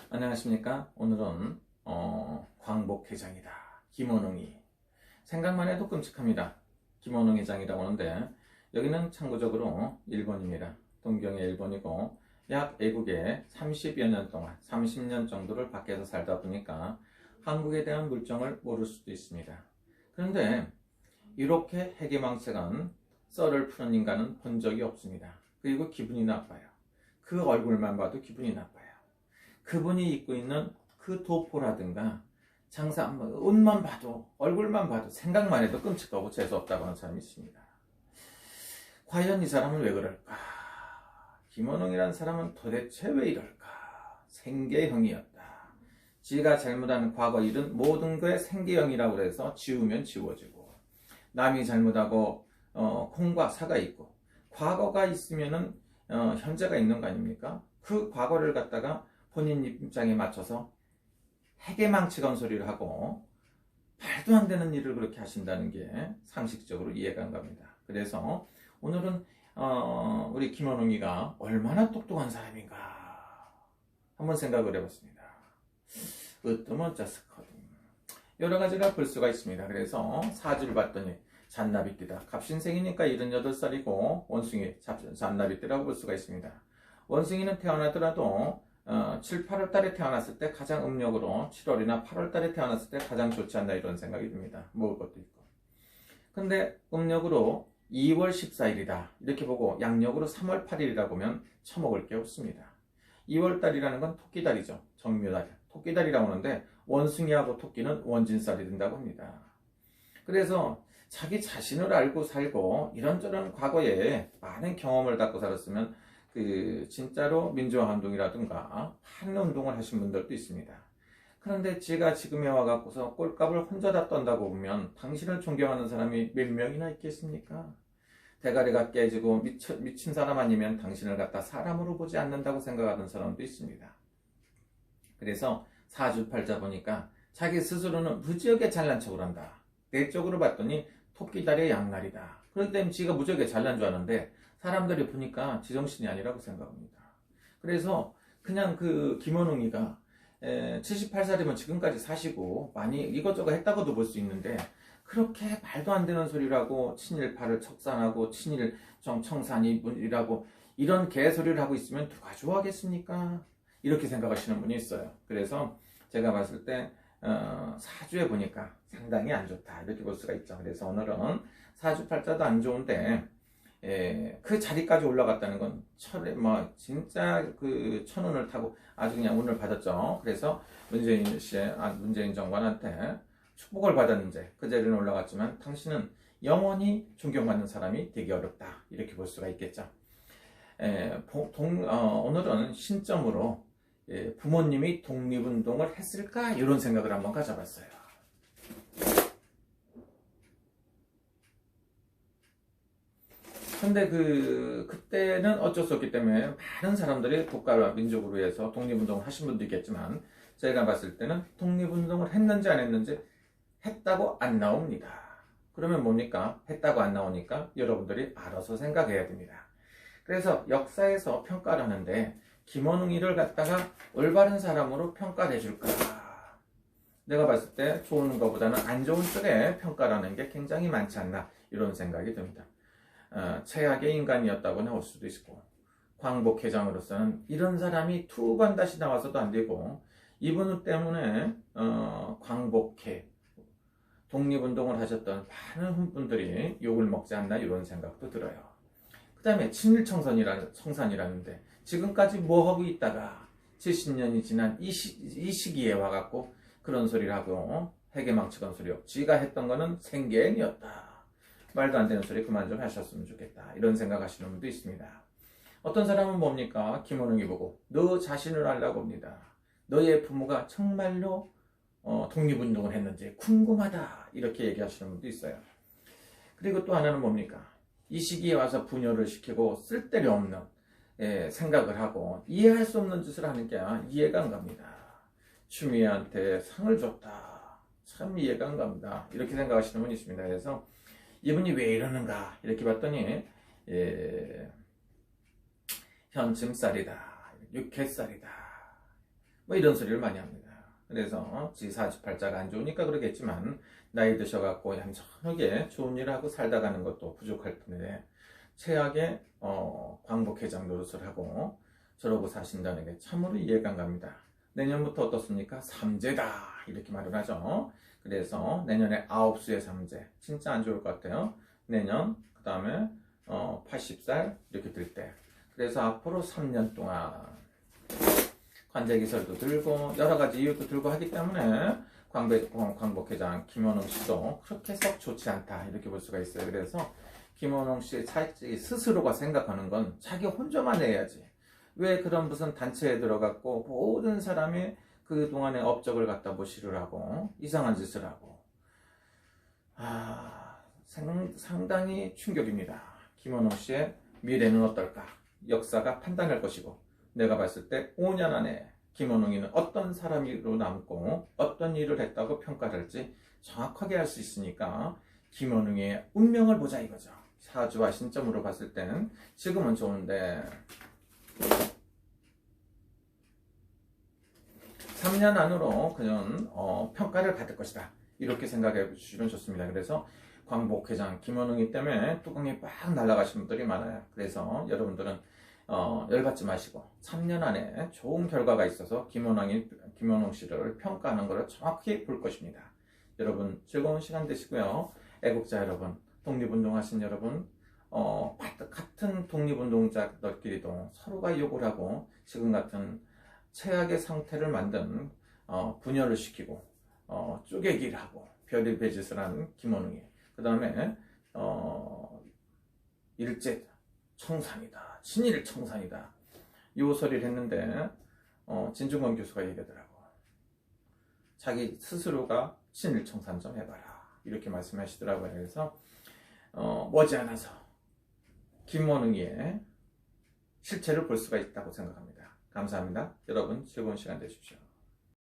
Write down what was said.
안녕하십니까. 오늘은 광복회장이다. 김원웅이 생각만 해도 끔찍합니다. 김원웅 회장이라고 하는데 여기는 참고적으로 일본입니다. 동경의 일본이고 약 애국에 30여 년 동안 30년 정도를 밖에서 살다 보니까 한국에 대한 물정을 모를 수도 있습니다. 그런데 이렇게 해괴망측한 썰을 푸는 인간은 본 적이 없습니다. 그리고 기분이 나빠요. 그 얼굴만 봐도 기분이 나빠요. 그분이 입고 있는 그 도포라든가 장사 옷만 봐도 얼굴만 봐도 생각만 해도 끔찍하고 재수없다고 하는 사람이 있습니다. 과연 이 사람은 왜 그럴까? 김원웅이라는 사람은 도대체 왜 이럴까? 생계형이었다. 지가 잘못한 과거 일은 모든 거에 생계형이라고 해서 지우면 지워지고, 남이 잘못하고 콩과 사가 있고, 과거가 있으면은 현재가 있는 거 아닙니까? 그 과거를 갖다가 본인 입장에 맞춰서 해괴망측한 소리를 하고 말도 안 되는 일을 그렇게 하신다는 게 상식적으로 이해가 안 갑니다. 그래서 오늘은 우리 김원웅이가 얼마나 똑똑한 사람인가 한번 생각을 해봤습니다. 으뜸어쩌스커든 여러 가지가 볼 수가 있습니다. 그래서 사주를 봤더니 잔나비띠다. 갑신생이니까 78살이고 원숭이 잔나비띠라고 볼 수가 있습니다. 원숭이는 태어나더라도 7, 8월 달에 태어났을 때 가장 음력으로 7월이나 8월 달에 태어났을 때 가장 좋지 않나 이런 생각이 듭니다. 먹을 것도 있고. 근데 음력으로 2월 14일이다 이렇게 보고 양력으로 3월 8일이라 보면 처먹을 게 없습니다. 2월 달이라는 건 토끼달이죠. 정묘달. 토끼달이라고 하는데 원숭이하고 토끼는 원진살이 된다고 합니다. 그래서 자기 자신을 알고 살고 이런저런 과거에 많은 경험을 갖고 살았으면 진짜로 민주화운동이라든가 한운동을 하신 분들도 있습니다. 그런데 제가 지금에 와갖고서 꼴값을 혼자 다 떤다고 보면 당신을 존경하는 사람이 몇 명이나 있겠습니까? 대가리가 깨지고 미친 사람 아니면 당신을 갖다 사람으로 보지 않는다고 생각하는 사람도 있습니다. 그래서 사주팔자 보니까 자기 스스로는 무지하게 잘난 척을 한다. 내적으로 봤더니 토끼다리의 양날이다. 그렇기 때문에 지가 무지하게 잘난 줄 아는데 사람들이 보니까 지정신이 아니라고 생각합니다. 그래서 그냥 그 김원웅이가 78살이면 지금까지 사시고 많이 이것저것 했다고도 볼 수 있는데 그렇게 말도 안 되는 소리라고 친일파를 척산하고 친일 청산이라고 이런 개소리를 하고 있으면 누가 좋아하겠습니까? 이렇게 생각하시는 분이 있어요. 그래서 제가 봤을 때 사주에 보니까 상당히 안 좋다 이렇게 볼 수가 있죠. 그래서 오늘은 사주팔자도 안 좋은데 그 자리까지 올라갔다는 건 진짜 그 천운을 타고 아주 그냥 운을 받았죠. 그래서 문재인 정권한테 축복을 받았는데 그 자리는 올라갔지만 당신은 영원히 존경받는 사람이 되기 어렵다 이렇게 볼 수가 있겠죠. 오늘은 신점으로 부모님이 독립운동을 했을까 이런 생각을 한번 가져봤어요. 근데 그때는 어쩔 수 없기 때문에 많은 사람들이 국가와 민족으로 해서 독립운동을 하신 분도 있겠지만 제가 봤을 때는 독립운동을 했는지 안 했는지 했다고 안 나옵니다. 그러면 뭡니까? 했다고 안 나오니까 여러분들이 알아서 생각해야 됩니다. 그래서 역사에서 평가를 하는데 김원웅이를 갖다가 올바른 사람으로 평가를 해줄까? 내가 봤을 때 좋은 것보다는 안 좋은 쪽에 평가를 하는 게 굉장히 많지 않나 이런 생각이 듭니다. 최악의 인간이었다고 나올 수도 있고 광복회장으로서는 이런 사람이 두 번 다시 나와서도 안 되고 이분 때문에 광복회 독립운동을 하셨던 많은 분들이 욕을 먹지 않나 이런 생각도 들어요. 그 다음에 친일청산이라는데 지금까지 뭐 하고 있다가 70년이 지난 이 시기에 와갖고 그런 소리를 하고 해괴망측한 소리요. 지가 했던 거는 생계행이었다. 말도 안 되는 소리 그만 좀 하셨으면 좋겠다. 이런 생각하시는 분도 있습니다. 어떤 사람은 뭡니까? 김원웅이 보고 너 자신을 알라고 합니다. 너의 부모가 정말로 독립운동을 했는지 궁금하다. 이렇게 얘기하시는 분도 있어요. 그리고 또 하나는 뭡니까? 이 시기에 와서 분열을 시키고 쓸데리 없는 생각을 하고 이해할 수 없는 짓을 하는 게 이해가 안 갑니다. 추미애한테 상을 줬다. 참 이해가 안 갑니다. 이렇게 생각하시는 분이 있습니다. 그래서 이분이 왜 이러는가 이렇게 봤더니 현침살이다, 육회살이다, 뭐 이런 소리를 많이 합니다. 그래서 지 사주팔자가 안 좋으니까 그러겠지만 나이 드셔갖고 얌전하게 좋은 일 하고 살다 가는 것도 부족할 텐데 최악의 광복회장 노릇을 하고 저러고 사신다는 게 참으로 이해가 안 갑니다. 내년부터 어떻습니까? 삼재다 이렇게 말을 하죠. 그래서 내년에 9수의 삼재 진짜 안 좋을 것 같아요. 내년 그 다음에 80살 이렇게 될 때. 그래서 앞으로 3년 동안 관제기설도 들고 여러 가지 이유도 들고 하기 때문에 광복회장 김원웅 씨도 그렇게 썩 좋지 않다 이렇게 볼 수가 있어요. 그래서 김원웅 씨 스스로가 생각하는 건 자기 혼자만 해야지. 왜 그런 무슨 단체에 들어갔고 모든 사람이 그동안의 업적을 갖다 무시를 하고 이상한 짓을 하고 상당히 충격입니다. 김원웅 씨의 미래는 어떨까? 역사가 판단할 것이고 내가 봤을 때 5년 안에 김원웅이는 어떤 사람으로 남고 어떤 일을 했다고 평가를 할지 정확하게 알 수 있으니까 김원웅의 운명을 보자 이거죠. 사주와 신점으로 봤을 때는 지금은 좋은데 3년 안으로 그는 평가를 받을 것이다. 이렇게 생각해 주시면 좋습니다. 그래서 광복회장 김원웅이 때문에 뚜껑이 빡 날아가신 분들이 많아요. 그래서 여러분들은 열받지 마시고 3년 안에 좋은 결과가 있어서 김원웅 씨를 평가하는 것을 정확히 볼 것입니다. 여러분 즐거운 시간 되시고요. 애국자 여러분, 독립운동하신 여러분, 같은 독립운동자들끼리도 서로가 욕을 하고 지금 같은 최악의 상태를 만든 분열을 시키고 쪼개기를 하고 별의별 짓을 하는 김원웅이 그 다음에 일제 청산이다, 친일 청산이다 요 소리를 했는데 진중권 교수가 얘기하더라고. 자기 스스로가 친일 청산 좀 해봐라 이렇게 말씀하시더라고요. 그래서 머지않아서 김원웅의 실체를 볼 수가 있다고 생각합니다. 감사합니다. 여러분 즐거운 시간 되십시오.